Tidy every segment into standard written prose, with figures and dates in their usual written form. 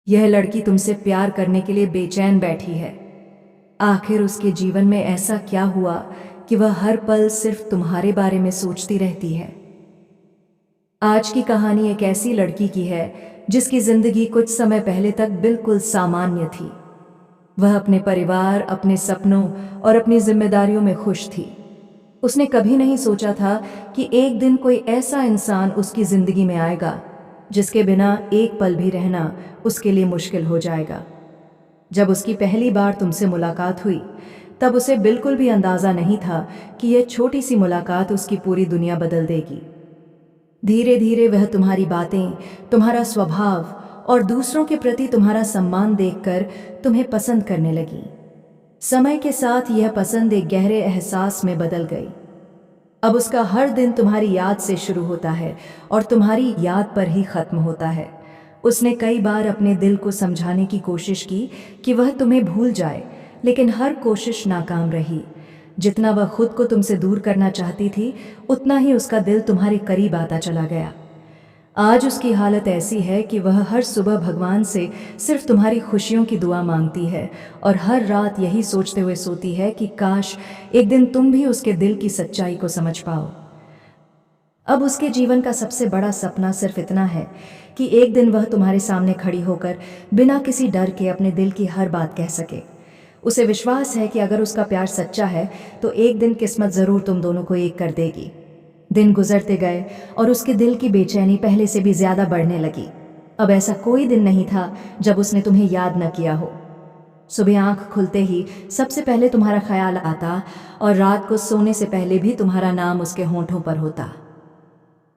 यह लड़की तुमसे प्यार करने के लिए बेचैन बैठी है। आखिर उसके जीवन में ऐसा क्या हुआ कि वह हर पल सिर्फ तुम्हारे बारे में सोचती रहती है। आज की कहानी एक ऐसी लड़की की है जिसकी जिंदगी कुछ समय पहले तक बिल्कुल सामान्य थी। वह अपने परिवार, अपने सपनों और अपनी जिम्मेदारियों में खुश थी। उसने कभी नहीं सोचा था कि एक दिन कोई ऐसा इंसान उसकी जिंदगी में आएगा जिसके बिना एक पल भी रहना उसके लिए मुश्किल हो जाएगा। जब उसकी पहली बार तुमसे मुलाकात हुई, तब उसे बिल्कुल भी अंदाजा नहीं था कि यह छोटी सी मुलाकात उसकी पूरी दुनिया बदल देगी। धीरे धीरे वह तुम्हारी बातें, तुम्हारा स्वभाव और दूसरों के प्रति तुम्हारा सम्मान देखकर तुम्हें पसंद करने लगी। समय के साथ यह पसंद एक गहरे एहसास में बदल गई। अब उसका हर दिन तुम्हारी याद से शुरू होता है और तुम्हारी याद पर ही खत्म होता है। उसने कई बार अपने दिल को समझाने की कोशिश की कि वह तुम्हें भूल जाए, लेकिन हर कोशिश नाकाम रही। जितना वह खुद को तुमसे दूर करना चाहती थी, उतना ही उसका दिल तुम्हारे करीब आता चला गया। आज उसकी हालत ऐसी है कि वह हर सुबह भगवान से सिर्फ तुम्हारी खुशियों की दुआ मांगती है और हर रात यही सोचते हुए सोती है कि काश एक दिन तुम भी उसके दिल की सच्चाई को समझ पाओ। अब उसके जीवन का सबसे बड़ा सपना सिर्फ इतना है कि एक दिन वह तुम्हारे सामने खड़ी होकर बिना किसी डर के अपने दिल की हर बात कह सके। उसे विश्वास है कि अगर उसका प्यार सच्चा है तो एक दिन किस्मत जरूर तुम दोनों को एक कर देगी। दिन गुजरते गए और उसके दिल की बेचैनी पहले से भी ज्यादा बढ़ने लगी। अब ऐसा कोई दिन नहीं था जब उसने तुम्हें याद न किया हो। सुबह आंख खुलते ही सबसे पहले तुम्हारा ख्याल आता और रात को सोने से पहले भी तुम्हारा नाम उसके होंठों पर होता।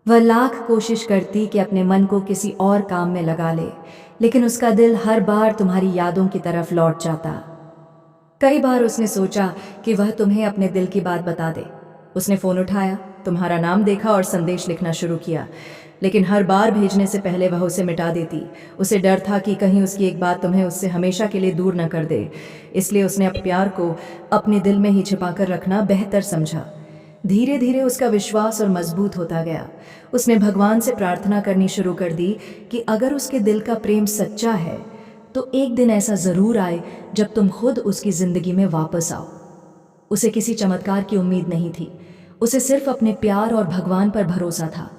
वह लाख कोशिश करती कि अपने मन को किसी और काम में लगा ले, लेकिन उसका दिल हर बार तुम्हारी यादों की तरफ लौट जाता। कई बार उसने सोचा कि वह तुम्हें अपने दिल की बात बता दे। उसने फोन उठाया, तुम्हारा नाम देखा और संदेश लिखना शुरू किया, लेकिन हर बार भेजने से पहले वह उसे मिटा देती। उसे डर था कि कहीं उसकी एक बात तुम्हें उससे हमेशा के लिए दूर न कर दे, इसलिए उसने अपने प्यार को अपने दिल में ही छिपाकर रखना बेहतर समझा। धीरे धीरे उसका विश्वास और मजबूत होता गया। उसने भगवान से प्रार्थना करनी शुरू कर दी कि अगर उसके दिल का प्रेम सच्चा है तो एक दिन ऐसा जरूर आए जब तुम खुद उसकी जिंदगी में वापस आओ। उसे किसी चमत्कार की उम्मीद नहीं थी, उसे सिर्फ अपने प्यार और भगवान पर भरोसा था।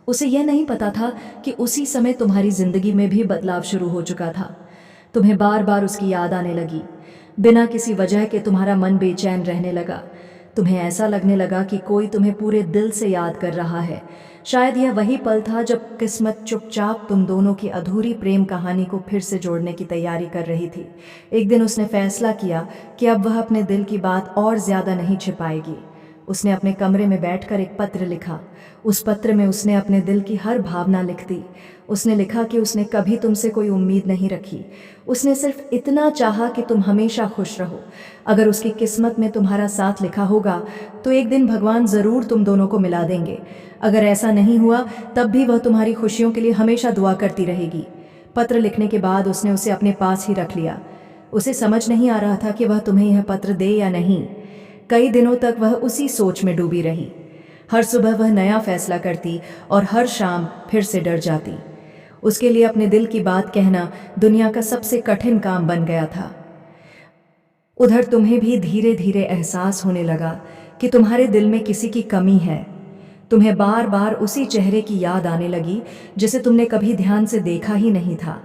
उसे यह नहीं पता था कि उसी समय तुम्हारी जिंदगी में भी बदलाव शुरू हो चुका था। तुम्हें बार बार उसकी याद आने लगी। बिना किसी वजह के तुम्हारा मन बेचैन रहने लगा। तुम्हें ऐसा लगने लगा कि कोई तुम्हें पूरे दिल से याद कर रहा है। शायद यह वही पल था जब किस्मत चुपचाप तुम दोनों की अधूरी प्रेम कहानी को फिर से जोड़ने की तैयारी कर रही थी। एक दिन उसने फैसला किया कि अब वह अपने दिल की बात और ज्यादा नहीं छिपाएगी। उसने अपने कमरे में बैठकर एक पत्र लिखा। उस पत्र में उसने अपने दिल की हर भावना लिख दी। उसने लिखा कि उसने कभी तुमसे कोई उम्मीद नहीं रखी। उसने सिर्फ इतना चाहा कि तुम हमेशा खुश रहो। अगर उसकी किस्मत में तुम्हारा साथ लिखा होगा तो एक दिन भगवान जरूर तुम दोनों को मिला देंगे। अगर ऐसा नहीं हुआ तब भी वह तुम्हारी खुशियों के लिए हमेशा दुआ करती रहेगी। पत्र लिखने के बाद उसने उसे अपने पास ही रख लिया। उसे समझ नहीं आ रहा था कि वह तुम्हें यह पत्र दे या नहीं। कई दिनों तक वह उसी सोच में डूबी रही। हर सुबह वह नया फैसला करती और हर शाम फिर से डर जाती। उसके लिए अपने दिल की बात कहना दुनिया का सबसे कठिन काम बन गया था। उधर तुम्हें भी धीरे धीरे एहसास होने लगा कि तुम्हारे दिल में किसी की कमी है। तुम्हें बार बार उसी चेहरे की याद आने लगी जिसे तुमने कभी ध्यान से देखा ही नहीं था।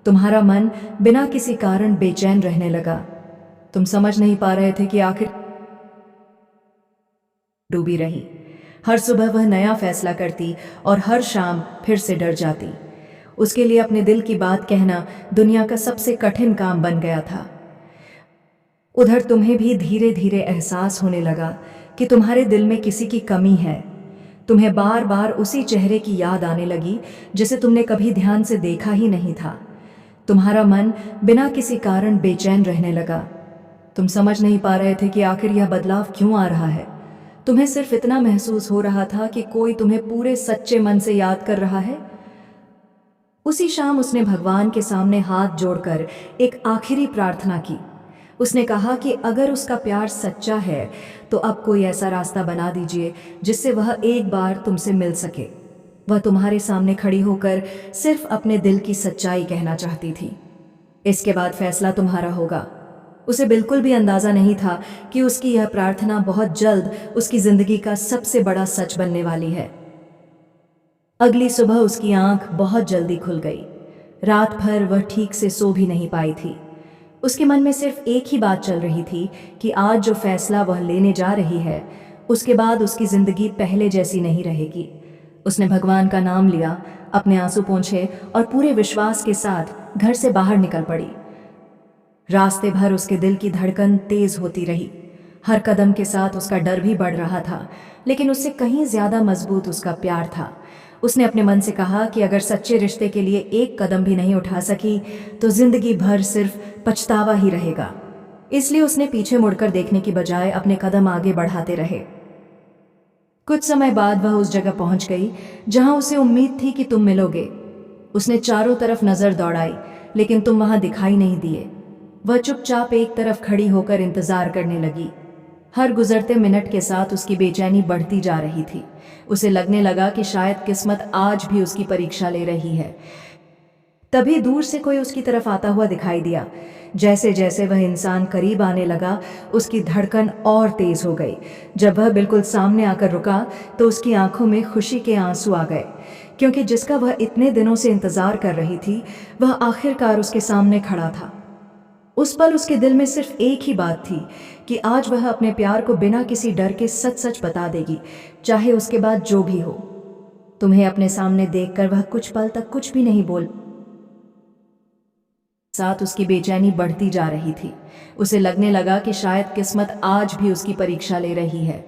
तुम्हारा मन बिना किसी कारण बेचैन रहने लगा। तुम समझ नहीं पा रहे थे कि आखिर डूबी रही। हर सुबह वह नया फैसला करती और हर शाम फिर से डर जाती। उसके लिए अपने दिल की बात कहना दुनिया का सबसे कठिन काम बन गया था। उधर तुम्हें भी धीरे धीरे एहसास होने लगा कि तुम्हारे दिल में किसी की कमी है। तुम्हें बार बार उसी चेहरे की याद आने लगी जिसे तुमने कभी ध्यान से देखा ही नहीं था। तुम्हारा मन बिना किसी कारण बेचैन रहने लगा। तुम समझ नहीं पा रहे थे कि आखिर यह बदलाव क्यों आ रहा है। तुम्हें सिर्फ इतना महसूस हो रहा था कि कोई तुम्हें पूरे सच्चे मन से याद कर रहा है। उसी शाम उसने भगवान के सामने हाथ जोड़कर एक आखिरी प्रार्थना की। उसने कहा कि अगर उसका प्यार सच्चा है तो अब कोई ऐसा रास्ता बना दीजिए जिससे वह एक बार तुमसे मिल सके। वह तुम्हारे सामने खड़ी होकर सिर्फ अपने दिल की सच्चाई कहना चाहती थी। इसके बाद फैसला तुम्हारा होगा। उसे बिल्कुल भी अंदाजा नहीं था कि उसकी यह प्रार्थना बहुत जल्द उसकी जिंदगी का सबसे बड़ा सच बनने वाली है। अगली सुबह उसकी आंख बहुत जल्दी खुल गई। रात भर वह ठीक से सो भी नहीं पाई थी। उसके मन में सिर्फ एक ही बात चल रही थी कि आज जो फैसला वह लेने जा रही है, उसके बाद उसकी जिंदगी पहले जैसी नहीं रहेगी। उसने भगवान का नाम लिया, अपने आंसू पोंछे और पूरे विश्वास के साथ घर से बाहर निकल पड़ी। रास्ते भर उसके दिल की धड़कन तेज होती रही। हर कदम के साथ उसका डर भी बढ़ रहा था, लेकिन उससे कहीं ज्यादा मजबूत उसका प्यार था। उसने अपने मन से कहा कि अगर सच्चे रिश्ते के लिए एक कदम भी नहीं उठा सकी तो जिंदगी भर सिर्फ पछतावा ही रहेगा। इसलिए उसने पीछे मुड़कर देखने की बजाय अपने कदम आगे बढ़ाते रहे। कुछ समय बाद वह उस जगह पहुंच गई जहां उसे उम्मीद थी कि तुम मिलोगे। उसने चारों तरफ नजर दौड़ाई, लेकिन तुम वहां दिखाई नहीं दिए। वह चुपचाप एक तरफ खड़ी होकर इंतजार करने लगी। हर गुजरते मिनट के साथ उसकी बेचैनी बढ़ती जा रही थी। उसे लगने लगा कि शायद किस्मत आज भी उसकी परीक्षा ले रही है। तभी दूर से कोई उसकी तरफ आता हुआ दिखाई दिया। जैसे जैसे वह इंसान करीब आने लगा, उसकी धड़कन और तेज हो गई। जब वह बिल्कुल सामने आकर रुका तो उसकी आंखों में खुशी के आंसू आ गए, क्योंकि जिसका वह इतने दिनों से इंतजार कर रही थी वह आखिरकार उसके सामने खड़ा था। उस पल उसके दिल में सिर्फ एक ही बात थी कि आज वह अपने प्यार को बिना किसी डर के सच सच बता देगी, चाहे उसके बाद जो भी हो। तुम्हें अपने सामने देखकर वह कुछ पल तक कुछ भी नहीं बोल। साथ उसकी बेचैनी बढ़ती जा रही थी। उसे लगने लगा कि शायद किस्मत आज भी उसकी परीक्षा ले रही है।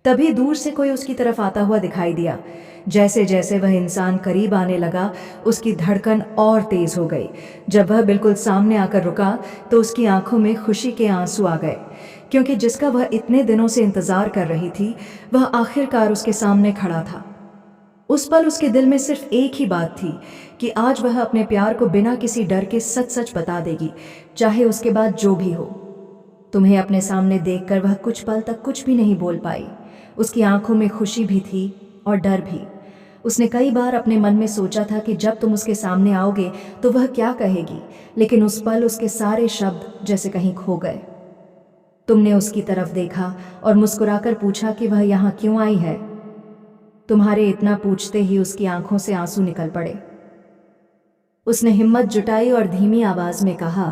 तभी दूर से कोई उसकी तरफ आता हुआ दिखाई दिया। जैसे जैसे वह इंसान करीब आने लगा, उसकी धड़कन और तेज हो गई। जब वह बिल्कुल सामने आकर रुका तो उसकी आंखों में खुशी के आंसू आ गए, क्योंकि जिसका वह इतने दिनों से इंतजार कर रही थी वह आखिरकार उसके सामने खड़ा था। उस पल उसके दिल में सिर्फ एक ही बात थी कि आज वह अपने प्यार को बिना किसी डर के सच सच बता देगी, चाहे उसके बाद जो भी हो। तुम्हें अपने सामने देखकर वह कुछ पल तक कुछ भी नहीं बोल पाई। उसकी आंखों में खुशी भी थी और डर भी। उसने कई बार अपने मन में सोचा था कि जब तुम उसके सामने आओगे तो वह क्या कहेगी, लेकिन उस पल उसके सारे शब्द जैसे कहीं खो गए। तुमने उसकी तरफ देखा और मुस्कुराकर पूछा कि वह यहाँ क्यों आई है। तुम्हारे इतना पूछते ही उसकी आंखों से आंसू निकल पड़े। उसने हिम्मत जुटाई और धीमी आवाज में कहा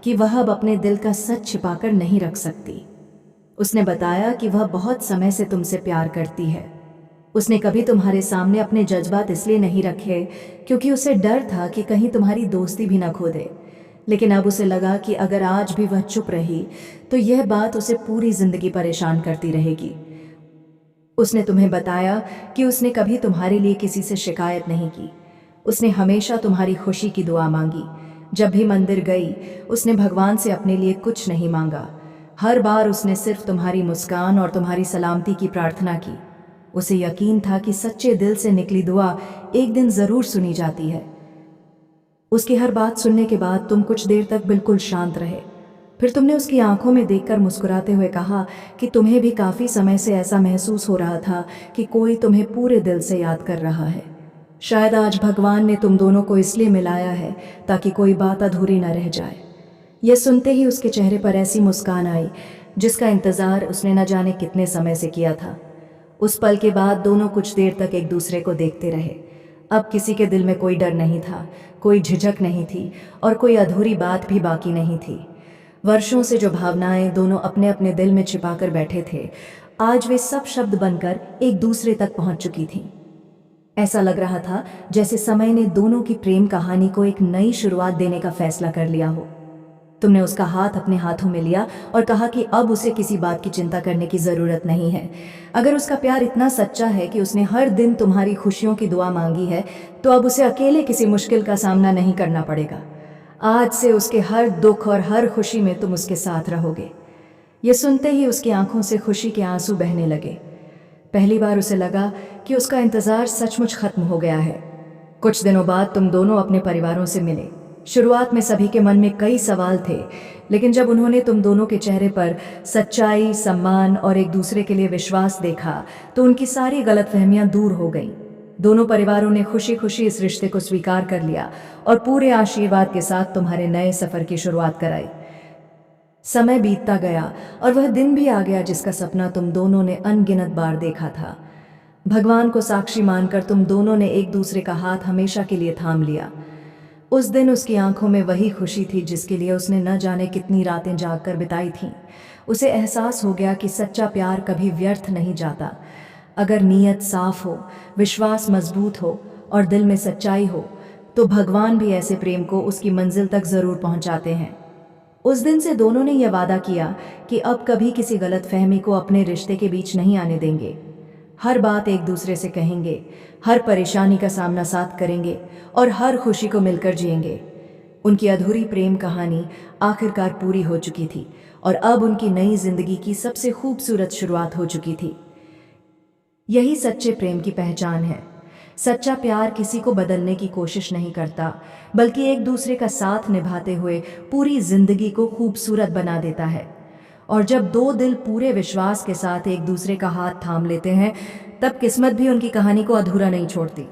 कि वह अब अपने दिल का सच छिपाकर नहीं रख सकती। उसने बताया कि वह बहुत समय से तुमसे प्यार करती है। उसने कभी तुम्हारे सामने अपने जज्बात इसलिए नहीं रखे क्योंकि उसे डर था कि कहीं तुम्हारी दोस्ती भी न खो दे, लेकिन अब उसे लगा कि अगर आज भी वह चुप रही तो यह बात उसे पूरी जिंदगी परेशान करती रहेगी। उसने तुम्हें बताया कि उसने कभी तुम्हारे लिए किसी से शिकायत नहीं की। उसने हमेशा तुम्हारी खुशी की दुआ मांगी। जब भी मंदिर गई उसने भगवान से अपने लिए कुछ नहीं मांगा। हर बार उसने सिर्फ तुम्हारी मुस्कान और तुम्हारी सलामती की प्रार्थना की। उसे यकीन था कि सच्चे दिल से निकली दुआ एक दिन जरूर सुनी जाती है। उसकी हर बात सुनने के बाद तुम कुछ देर तक बिल्कुल शांत रहे। फिर तुमने उसकी आंखों में देखकर मुस्कुराते हुए कहा कि तुम्हें भी काफी समय से ऐसा महसूस हो रहा था कि कोई तुम्हें पूरे दिल से याद कर रहा है। शायद आज भगवान ने तुम दोनों को इसलिए मिलाया है ताकि कोई बात अधूरी न रह जाए। यह सुनते ही उसके चेहरे पर ऐसी मुस्कान आई जिसका इंतजार उसने न जाने कितने समय से किया था। उस पल के बाद दोनों कुछ देर तक एक दूसरे को देखते रहे। अब किसी के दिल में कोई डर नहीं था, कोई झिझक नहीं थी और कोई अधूरी बात भी बाकी नहीं थी। वर्षों से जो भावनाएं दोनों अपने अपने दिल में छिपाकर बैठे थे, आज वे सब शब्द बनकर एक दूसरे तक पहुंच चुकी थीं। ऐसा लग रहा था जैसे समय ने दोनों की प्रेम कहानी को एक नई शुरुआत देने का फैसला कर लिया हो। तुमने उसका हाथ अपने हाथों में लिया और कहा कि अब उसे किसी बात की चिंता करने की जरूरत नहीं है। अगर उसका प्यार इतना सच्चा है कि उसने हर दिन तुम्हारी खुशियों की दुआ मांगी है, तो अब उसे अकेले किसी मुश्किल का सामना नहीं करना पड़ेगा। आज से उसके हर दुख और हर खुशी में तुम उसके साथ रहोगे। ये सुनते ही उसकी आंखों से खुशी के आंसू बहने लगे। पहली बार उसे लगा कि उसका इंतजार सचमुच खत्म हो गया है। कुछ दिनों बाद तुम दोनों अपने परिवारों से मिले। शुरुआत में सभी के मन में कई सवाल थे, लेकिन जब उन्होंने तुम दोनों के चेहरे पर सच्चाई, सम्मान और एक दूसरे के लिए विश्वास देखा तो उनकी सारी गलतफहमियां दूर हो गईं। दोनों परिवारों ने खुशी खुशी इस रिश्ते को स्वीकार कर लिया और पूरे आशीर्वाद के साथ तुम्हारे नए सफर की शुरुआत कराई। समय बीतता गया और वह दिन भी आ गया जिसका सपना तुम दोनों ने अनगिनत बार देखा था। भगवान को साक्षी मानकर तुम दोनों ने एक दूसरे का हाथ हमेशा के लिए थाम लिया। उस दिन उसकी आंखों में वही खुशी थी जिसके लिए उसने न जाने कितनी रातें जागकर बिताई थीं। उसे एहसास हो गया कि सच्चा प्यार कभी व्यर्थ नहीं जाता। अगर नीयत साफ हो, विश्वास मजबूत हो और दिल में सच्चाई हो, तो भगवान भी ऐसे प्रेम को उसकी मंजिल तक जरूर पहुंचाते हैं। उस दिन से दोनों ने यह वादा किया कि अब कभी किसी गलतफहमी को अपने रिश्ते के बीच नहीं आने देंगे। हर बात एक दूसरे से कहेंगे, हर परेशानी का सामना साथ करेंगे और हर खुशी को मिलकर जिएंगे। उनकी अधूरी प्रेम कहानी आखिरकार पूरी हो चुकी थी और अब उनकी नई जिंदगी की सबसे खूबसूरत शुरुआत हो चुकी थी। यही सच्चे प्रेम की पहचान है। सच्चा प्यार किसी को बदलने की कोशिश नहीं करता, बल्कि एक दूसरे का साथ निभाते हुए पूरी जिंदगी को खूबसूरत बना देता है। और जब दो दिल पूरे विश्वास के साथ एक दूसरे का हाथ थाम लेते हैं, तब किस्मत भी उनकी कहानी को अधूरा नहीं छोड़ती।